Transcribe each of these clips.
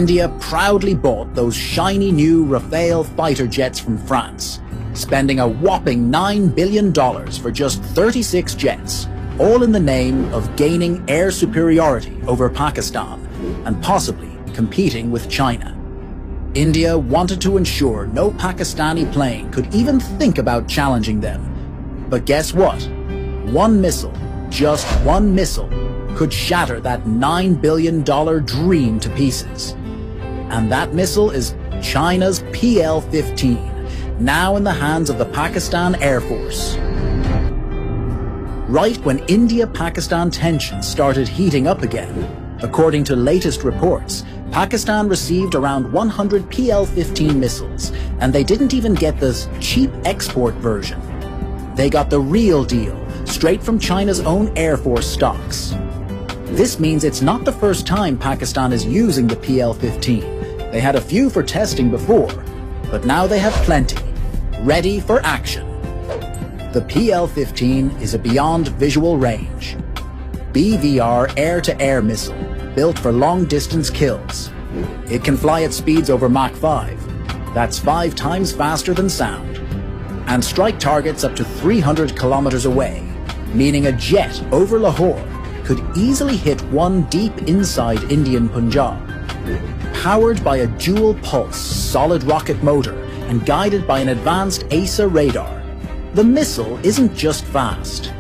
India proudly bought those shiny new Rafale fighter jets from France, spending a whopping $9 billion for just 36 jets, all in the name of gaining air superiority over Pakistan and possibly competing with China. India wanted to ensure no Pakistani plane could even think about challenging them. But guess what? One missile, just one missile, could shatter that $9 billion dream to pieces. And that missile is China's PL-15, now in the hands of the Pakistan Air Force. Right when India-Pakistan tensions started heating up again, according to latest reports, Pakistan received around 100 PL-15 missiles, and they didn't even get the cheap export version. They got the real deal, straight from China's own Air Force stocks. This means it's not the first time Pakistan is using the PL-15. They had a few for testing before, but now they have plenty, ready for action. The PL-15 is a beyond visual range BVR air-to-air missile built for long-distance kills. It can fly at speeds over Mach 5, that's 5 times faster than sound, and strike targets up to 300 kilometers away, meaning a jet over Lahore could easily hit one deep inside Indian Punjab. Powered by a dual-pulse solid rocket motor and guided by an advanced AESA radar, the missile isn't just fast.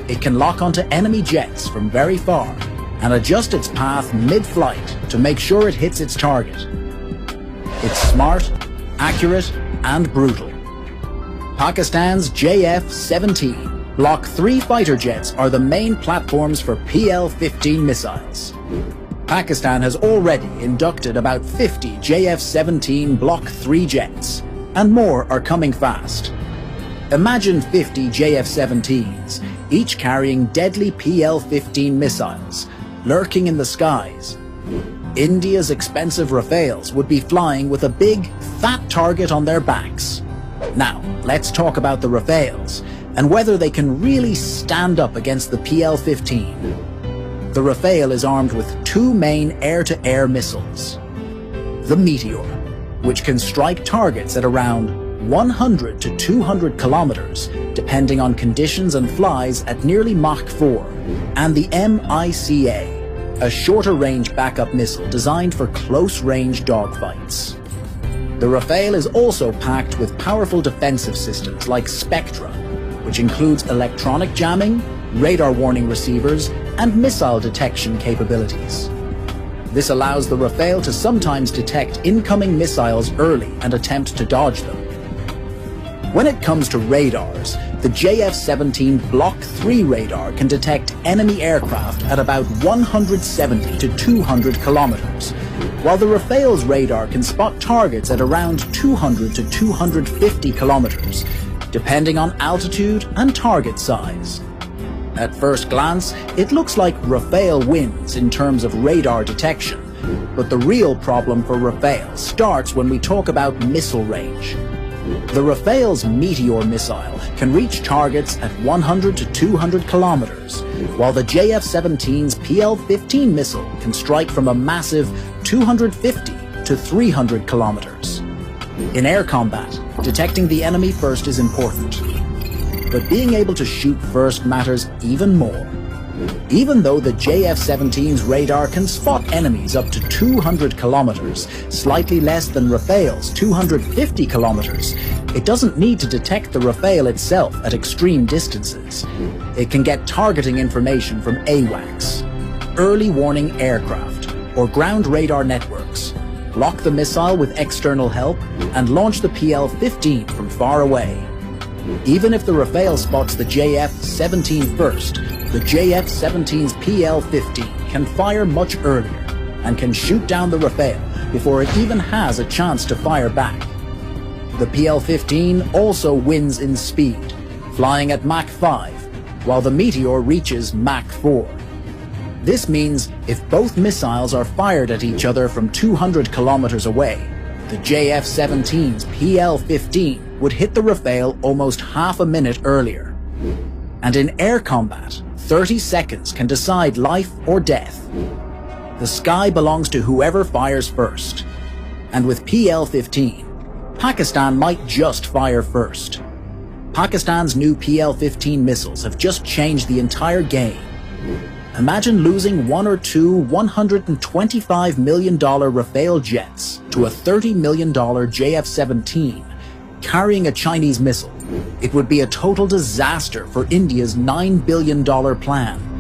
It can lock onto enemy jets from very far and adjust its path mid-flight to make sure it hits its target. It's smart, accurate, and brutal. Pakistan's JF-17 Block 3 fighter jets are the main platforms for PL-15 missiles. Pakistan has already inducted about 50 JF-17 Block 3 jets, and more are coming fast. Imagine 50 JF-17s, each carrying deadly PL-15 missiles, lurking in the skies. India's expensive Rafales would be flying with a big, fat target on their backs. Now, let's talk about the Rafales, and whether they can really stand up against the PL-15. The Rafale is armed with 2 main air-to-air missiles. The Meteor, which can strike targets at around 100 to 200 kilometers, depending on conditions, and flies at nearly Mach 4, and the MICA, a shorter-range backup missile designed for close-range dogfights. The Rafale is also packed with powerful defensive systems like Spectra, which includes electronic jamming, radar warning receivers, and missile detection capabilities. This allows the Rafale to sometimes detect incoming missiles early and attempt to dodge them. When it comes to radars, the JF-17 Block 3 radar can detect enemy aircraft at about 170 to 200 kilometers, while the Rafale's radar can spot targets at around 200 to 250 kilometers, depending on altitude and target size. At first glance, it looks like Rafale wins in terms of radar detection, but the real problem for Rafale starts when we talk about missile range. The Rafale's Meteor missile can reach targets at 100 to 200 kilometers, while the JF-17's PL-15 missile can strike from a massive 250 to 300 kilometers. In air combat, detecting the enemy first is important, but being able to shoot first matters even more. Even though the JF-17's radar can spot enemies up to 200 kilometers, slightly less than Rafale's 250 kilometers, it doesn't need to detect the Rafale itself at extreme distances. It can get targeting information from AWACS, early warning aircraft, or ground radar networks, lock the missile with external help, and launch the PL-15 from far away. Even if the Rafale spots the JF-17 first, the JF-17's PL-15 can fire much earlier and can shoot down the Rafale before it even has a chance to fire back. The PL-15 also wins in speed, flying at Mach 5, while the Meteor reaches Mach 4. This means if both missiles are fired at each other from 200 kilometers away, the JF-17's PL-15 would hit the Rafale almost half a minute earlier. And in air combat, 30 seconds can decide life or death. The sky belongs to whoever fires first. And with PL-15, Pakistan might just fire first. Pakistan's new PL-15 missiles have just changed the entire game. Imagine losing one or two $125 million Rafale jets to a $30 million JF-17 carrying a Chinese missile. It would be a total disaster for India's $9 billion plan.